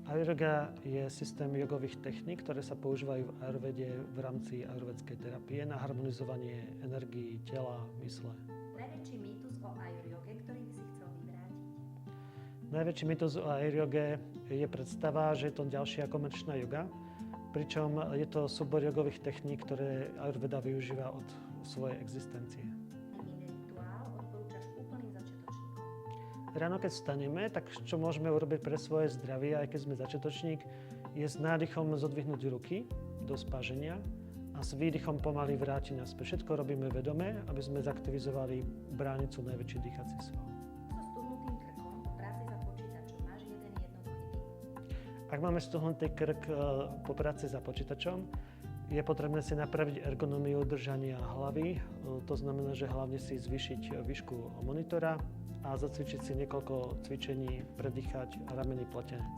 Ayurveda je systém jogových techník, ktoré sa používajú v Ayurvede v rámci ayurvedskej terapie na harmonizovanie energií, tela, mysle. Najväčší mýtus o Ayurvede, ktorý by si chcel vyvrátiť? Najväčší mýtus o Ayurvede je predstava, že je to ďalšia komerčná joga, pričom je to súbor jogových techník, ktoré Ayurveda využíva od svojej existencie. Rituál odporúčaš úplným začiatočníkom? Ráno, keď vstaneme, tak čo môžeme urobiť pre svoje zdravie, aj keď sme začiatočník, je s nádychom zodvihnúť ruky do spáženia a s výdychom pomaly vrátiť naspäť. Všetko robíme vedome, aby sme zaktivizovali bránicu najväčší dýchací sval. So stuhnutým krkom po práci za počítačom máš jeden jednoduchý tip? Ak máme stuhnutý krk po práci za počítačom, je potrebné si napraviť ergonómiu držania hlavy. To znamená, že hlavne si zvýšiť výšku monitora a zacvičiť si niekoľko cvičení, predýchať ramenný platenec.